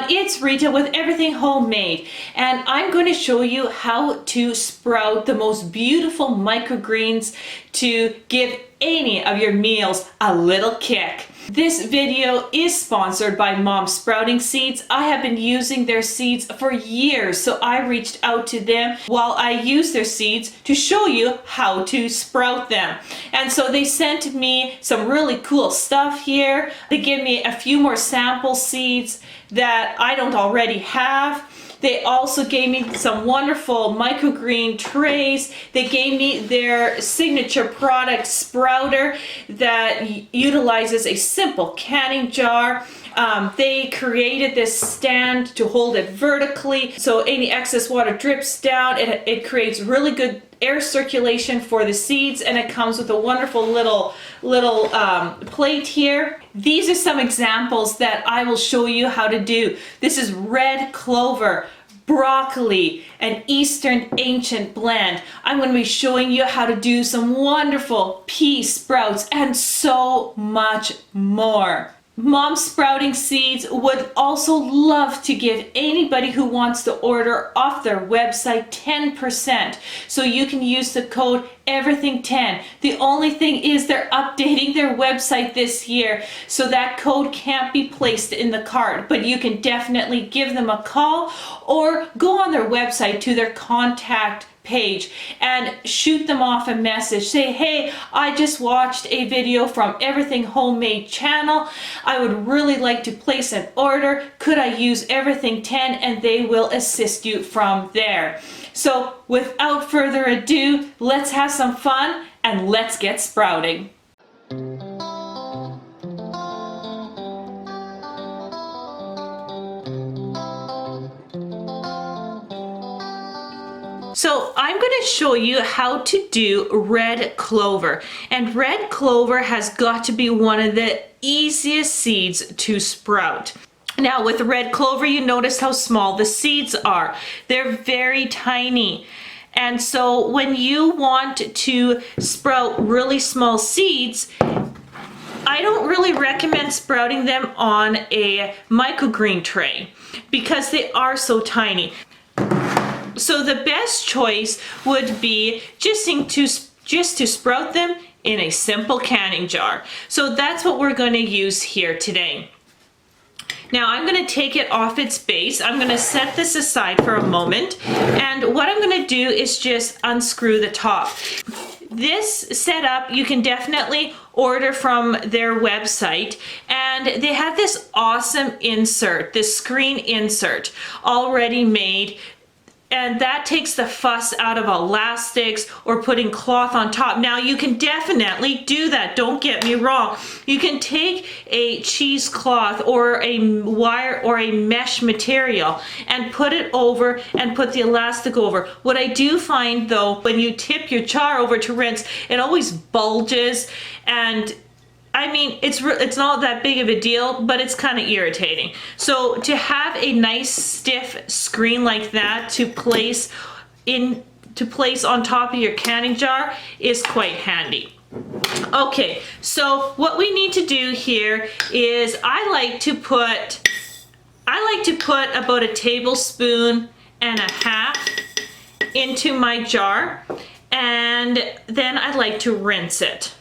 on its retail with everything homemade. And I'm going to show you how to sprout the most beautiful microgreens to give any of your meals a little kick. This video is sponsored by Mom Sprouting Seeds. I have been using their seeds for years, so I reached out to them while I use their seeds to show you how to sprout them. And so they sent me some really cool stuff here. They gave me a few more sample seeds that I don't already have. They also gave me some wonderful microgreen trays. They gave me their signature product sprouter that utilizes a simple canning jar. They created this stand to hold it vertically so any excess water drips down. It creates really good air circulation for the seeds, and it comes with a wonderful little plate here. These are some examples that I will show you how to do. This is red clover, broccoli, an Eastern ancient blend. I'm going to be showing you how to do some wonderful pea sprouts and so much more. Mom Sprouting Seeds would also love to give anybody who wants to order off their website 10%. So you can use the code everything10. The only thing is they're updating their website this year, so that code can't be placed in the cart, but you can definitely give them a call or go on their website to their contact page and shoot them off a message. Say, hey, I just watched a video from Everything Homemade channel. I would really like to place an order. Could I use Everything 10? And they will assist you from there. So without further ado, let's have some fun and let's get sprouting. So I'm going to show you how to do red clover. And red clover has got to be one of the easiest seeds to sprout. Now with red clover, you notice how small the seeds are. They're very tiny. And so when you want to sprout really small seeds, I don't really recommend sprouting them on a microgreen tray because they are so tiny. So the best choice would be just to sprout them in a simple canning jar. So that's what we're going to use here today. Now I'm going to take it off its base. I'm going to set this aside for a moment. And what I'm going to do is just unscrew the top. This setup you can definitely order from their website, and they have this awesome insert, this screen insert already made. And that takes the fuss out of elastics or putting cloth on top. Now you can definitely do that, don't get me wrong. You can take a cheesecloth or a wire or a mesh material and put it over and put the elastic over. What I do find though, when you tip your jar over to rinse, it always bulges, and I mean, it's not that big of a deal, but it's kind of irritating. So to have a nice stiff screen like that to place on top of your canning jar is quite handy. Okay, so what we need to do here is I like to put about a tablespoon and a half into my jar, and then I like to rinse it.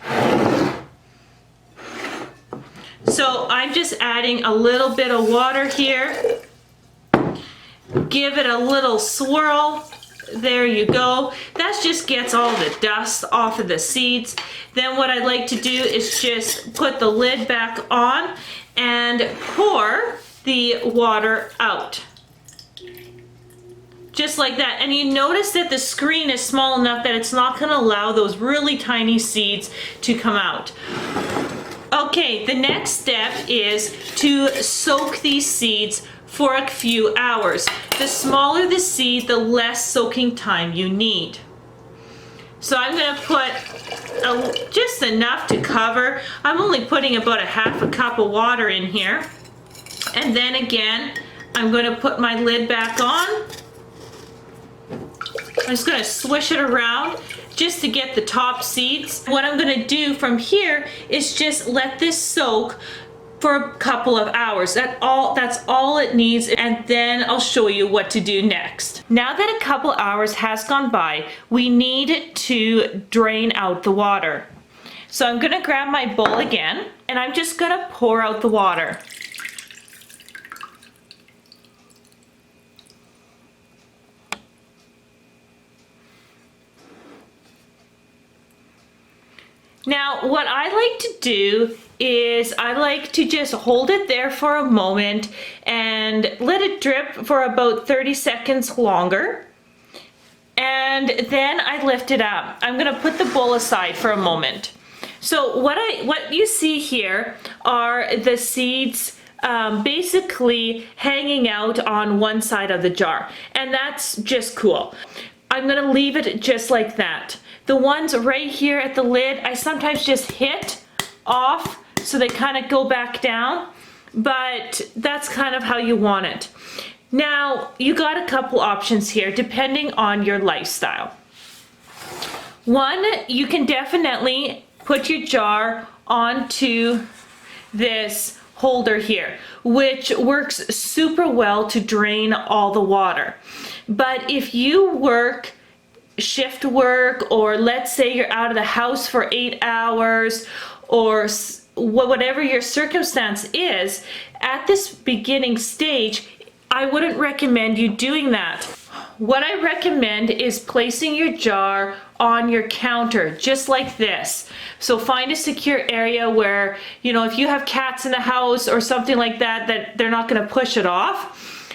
So I'm just adding a little bit of water here. Give it a little swirl. There you go. That just gets all the dust off of the seeds. Then what I like to do is just put the lid back on and pour the water out. Just like that. And you notice that the screen is small enough that it's not going to allow those really tiny seeds to come out. Okay, the next step is to soak these seeds for a few hours. The smaller the seed, the less soaking time you need. So I'm going to put just enough to cover. I'm only putting about a half a cup of water in here. And then again, I'm going to put my lid back on. I'm just going to swish it around just to get the top seeds. What I'm going to do from here is just let this soak for a couple of hours. That's all it needs, and then I'll show you what to do next. Now that a couple hours has gone by, we need to drain out the water. So I'm gonna grab my bowl again, and I'm just gonna pour out the water. Now, what I like to do is I like to just hold it there for a moment and let it drip for about 30 seconds longer. And then I lift it up. I'm gonna put the bowl aside for a moment. So what you see here are the seeds basically hanging out on one side of the jar. And that's just cool. I'm gonna leave it just like that. The ones right here at the lid, I sometimes just hit off so they kind of go back down, but that's kind of how you want it. Now, you got a couple options here depending on your lifestyle. One, you can definitely put your jar onto this holder here, which works super well to drain all the water. But if you work shift work, or let's say you're out of the house for 8 hours, or whatever your circumstance is, at this beginning stage, I wouldn't recommend you doing that. What I recommend is placing your jar on your counter, just like this. So find a secure area where, you know, if you have cats in the house or something like that, that they're not gonna push it off.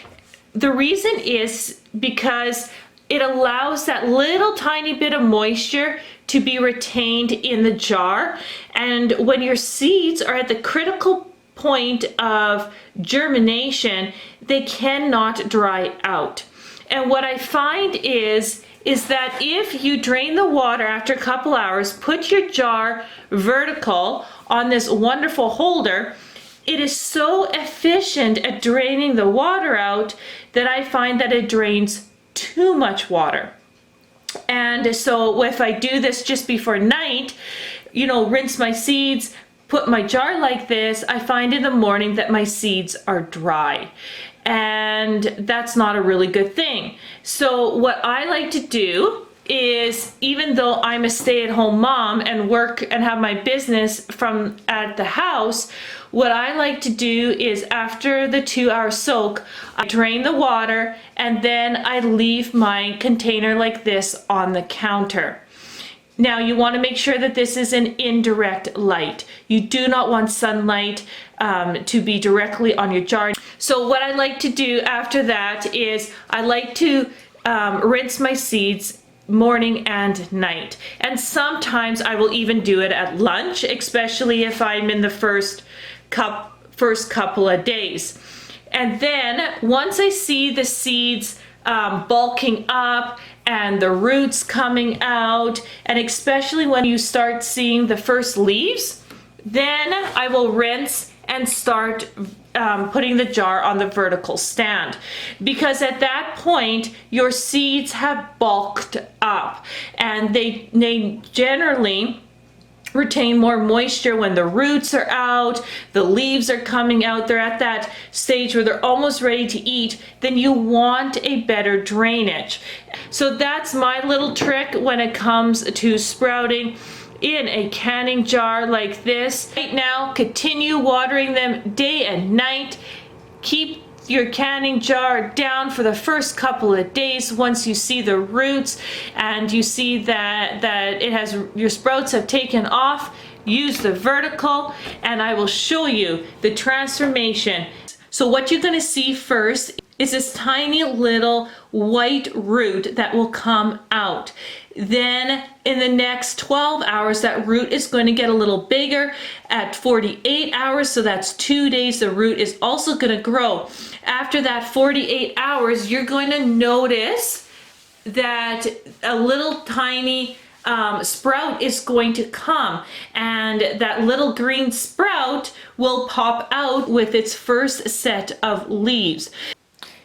The reason is because it allows that little tiny bit of moisture to be retained in the jar. And when your seeds are at the critical point of germination, they cannot dry out. And what I find is that if you drain the water after a couple hours, put your jar vertical on this wonderful holder, it is so efficient at draining the water out that I find that it drains too much water. And so if I do this just before night, you know, rinse my seeds, put my jar like this, I find in the morning that my seeds are dry. And that's not a really good thing. So what I like to do is, even though I'm a stay-at-home mom and work and have my business from at the house, what I like to do is after the 2-hour soak, I drain the water and then I leave my container like this on the counter. Now you want to make sure that this is an indirect light. You do not want sunlight to be directly on your jar. So what I like to do after that is I like to rinse my seeds morning and night. And sometimes I will even do it at lunch, especially if I'm in the first couple of days. And then once I see the seeds bulking up and the roots coming out, and especially when you start seeing the first leaves, then I will rinse and start putting the jar on the vertical stand, because at that point your seeds have bulked up and they generally retain more moisture when the roots are out, the leaves are coming out, they're at that stage where they're almost ready to eat. Then you want a better drainage. So that's my little trick when it comes to sprouting in a canning jar like this. Right now, continue watering them day and night. Keep your canning jar down for the first couple of days. Once you see the roots and you see that it has, your sprouts have taken off, use the vertical and I will show you the transformation. So what you're going to see first is this tiny little white root that will come out. Then in the next 12 hours, that root is going to get a little bigger. At 48 hours, so that's 2 days, the root is also going to grow. After that 48 hours, you're going to notice that a little tiny sprout is going to come, and that little green sprout will pop out with its first set of leaves.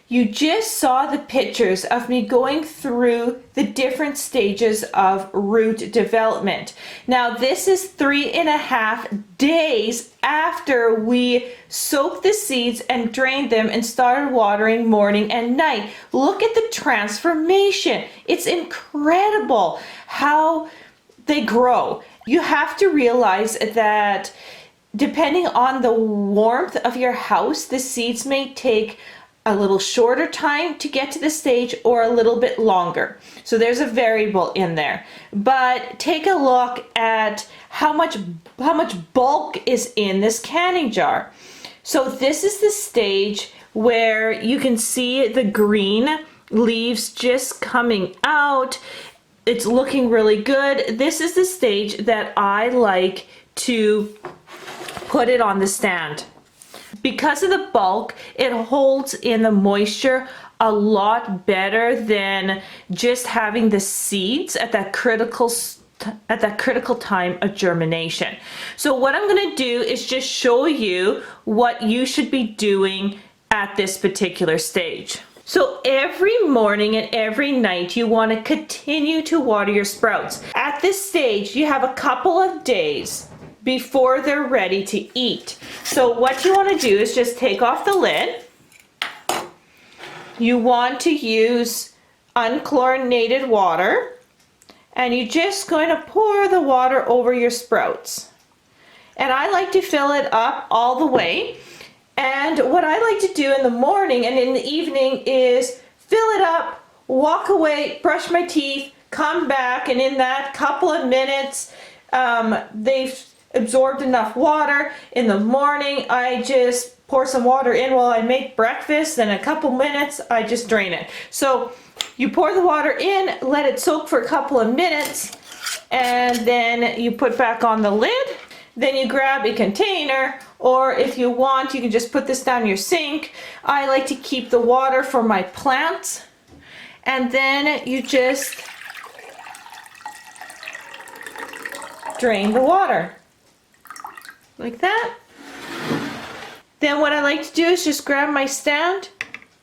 You just saw the pictures of me going through the different stages of root development. Now this is 3.5 days after we soaked the seeds and drained them and started watering morning and night. Look at the transformation. It's incredible how they grow. You have to realize that depending on the warmth of your house, the seeds may take a little shorter time to get to the stage or a little bit longer. So there's a variable in there. But take a look at how much bulk is in this canning jar. So this is the stage where you can see the green leaves just coming out. It's looking really good. This is the stage that I like to put it on the stand. Because of the bulk, it holds in the moisture a lot better than just having the seeds at that critical time of germination. So what I'm going to do is just show you what you should be doing at this particular stage. So every morning and every night you want to continue to water your sprouts. At this stage you have a couple of days before they're ready to eat. So what you want to do is just take off the lid. You want to use unchlorinated water, and you're just going to pour the water over your sprouts. And I like to fill it up all the way. And what I like to do in the morning and in the evening is fill it up, walk away, brush my teeth, come back, and in that couple of minutes, they've absorbed enough water. In the morning, I just pour some water in while I make breakfast, and in a couple minutes, I just drain it. So you pour the water in, let it soak for a couple of minutes, and then you put back on the lid. Then you grab a container, or if you want, you can just put this down your sink. I like to keep the water for my plants. And then you just drain the water. Like that. Then what I like to do is just grab my stand,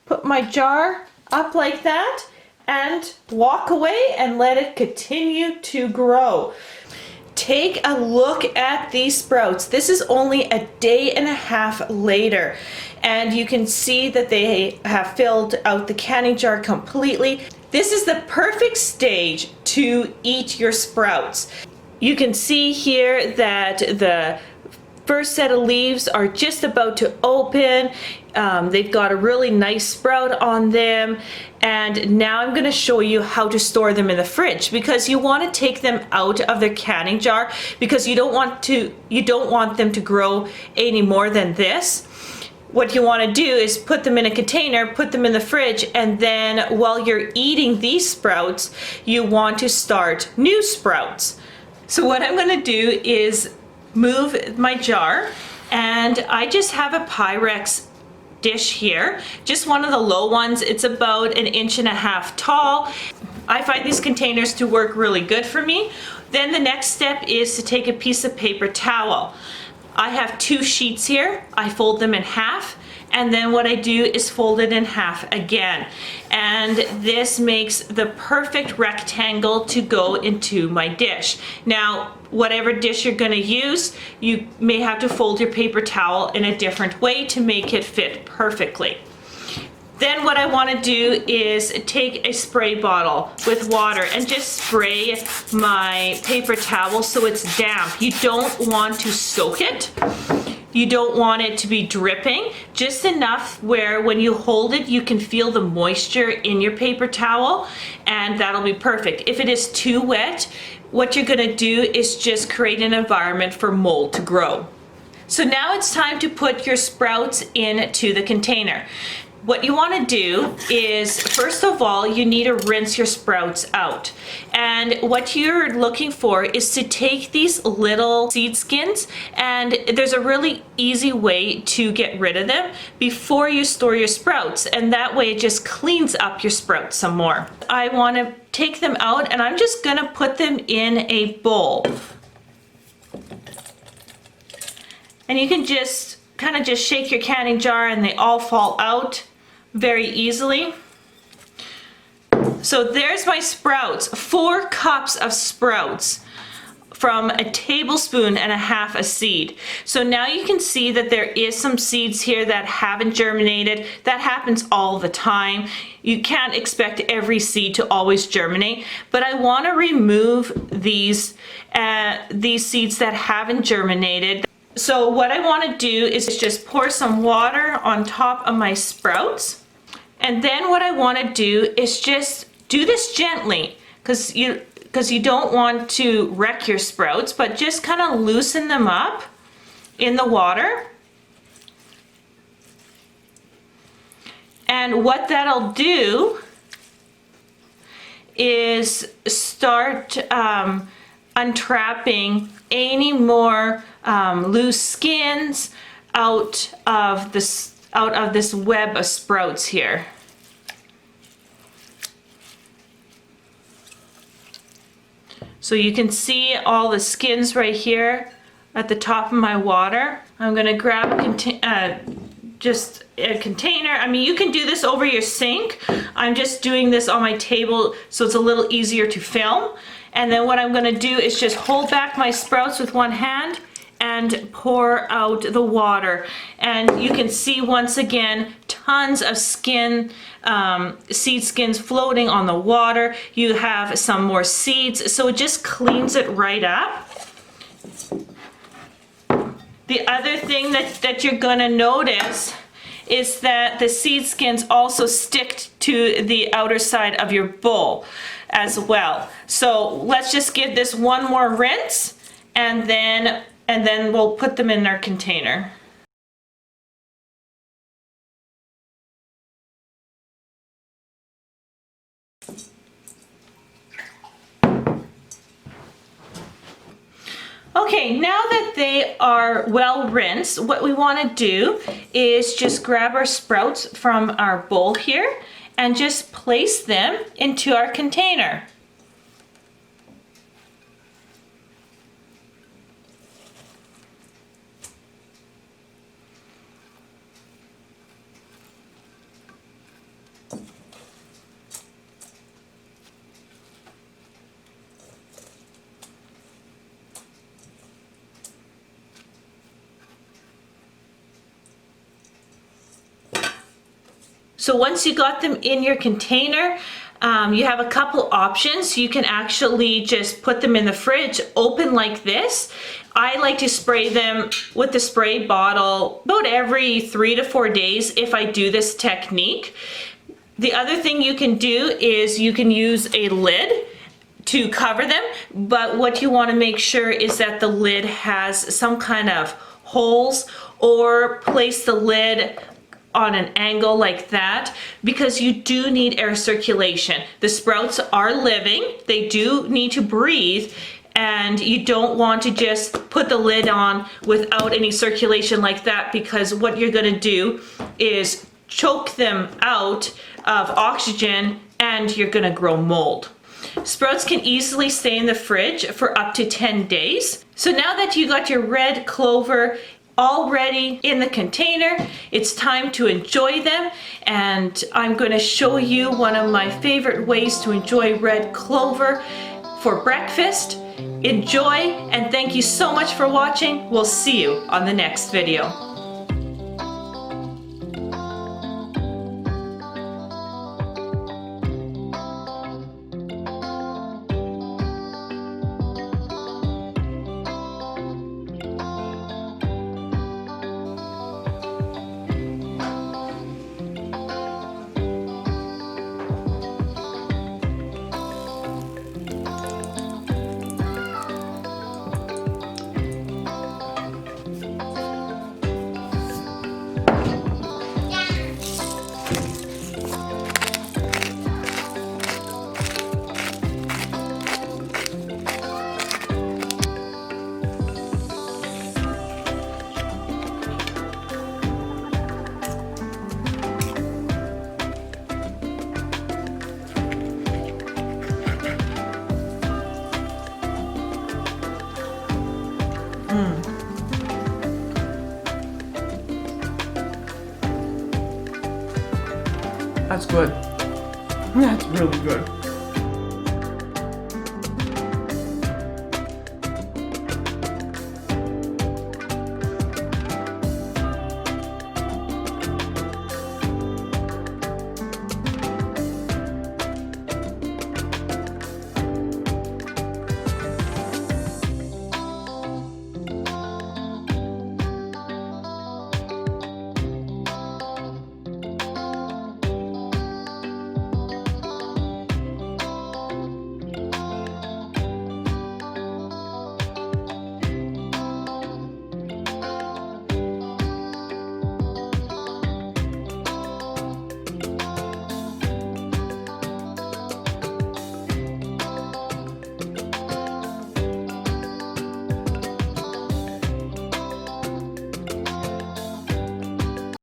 put my jar up like that, and walk away and let it continue to grow. Take a look at these sprouts. This is only a day and a half later, and you can see that they have filled out the canning jar completely. This is the perfect stage to eat your sprouts. You can see here that the first set of leaves are just about to open. They've got a really nice sprout on them, and now I'm going to show you how to store them in the fridge, because you want to take them out of their canning jar because you don't want them to grow any more than this. What you want to do is put them in a container, put them in the fridge, and then while you're eating these sprouts, you want to start new sprouts. So what I'm going to do is move my jar, and I just have a Pyrex dish here, just one of the low ones. It's about 1.5 inches tall. I find these containers to work really good for me. Then the next step is to take a piece of paper towel. I have 2 sheets here. I fold them in half, and then what I do is fold it in half again. And this makes the perfect rectangle to go into my dish. Now, whatever dish you're gonna use, you may have to fold your paper towel in a different way to make it fit perfectly. Then what I want to do is take a spray bottle with water and just spray my paper towel so it's damp. You don't want to soak it. You don't want it to be dripping, just enough where when you hold it, you can feel the moisture in your paper towel, and that'll be perfect. If it is too wet, what you're gonna do is just create an environment for mold to grow. So now it's time to put your sprouts into the container. What you want to do is, first of all, you need to rinse your sprouts out. And what you're looking for is to take these little seed skins, and there's a really easy way to get rid of them before you store your sprouts, and that way it just cleans up your sprouts some more. I want to take them out, and I'm just going to put them in a bowl. And you can just kind of just shake your canning jar and they all fall out. very easily. So there's my sprouts, 4 cups of sprouts from a tablespoon and a half a seed. So now you can see that there is some seeds here that haven't germinated. That happens all the time. You can't expect every seed to always germinate, but I want to remove these seeds that haven't germinated. So what I want to do is just pour some water on top of my sprouts. And then what I want to do is just do this gently, because you don't want to wreck your sprouts, but just kind of loosen them up in the water. And what that'll do is start untrapping any more loose skins out of this web of sprouts here. So you can see all the skins right here at the top of my water. I'm gonna grab just a container. I mean, you can do this over your sink. I'm just doing this on my table so it's a little easier to film. And then what I'm gonna do is just hold back my sprouts with one hand and pour out the water. And you can see once again, tons of seed skins floating on the water. You have some more seeds, so it just cleans it right up. The other thing that you're gonna notice is that the seed skins also stick to the outer side of your bowl as well. So let's just give this one more rinse, and then we'll put them in our container. Okay, now that they are well rinsed, what we want to do is just grab our sprouts from our bowl here and just place them into our container. So once you got them in your container, you have a couple options. You can actually just put them in the fridge, open like this. I like to spray them with the spray bottle about every 3 to 4 days if I do this technique. The other thing you can do is you can use a lid to cover them, but what you want to make sure is that the lid has some kind of holes, or place the lid on an angle like that, because you do need air circulation. The sprouts are living, they do need to breathe, and you don't want to just put the lid on without any circulation like that, because what you're gonna do is choke them out of oxygen and you're gonna grow mold. Sprouts can easily stay in the fridge for up to 10 days. So now that you got your red clover already in the container, it's time to enjoy them, and I'm going to show you one of my favorite ways to enjoy red clover for breakfast. Enjoy, and thank you so much for watching. We'll see you on the next video. That's good. That's really good.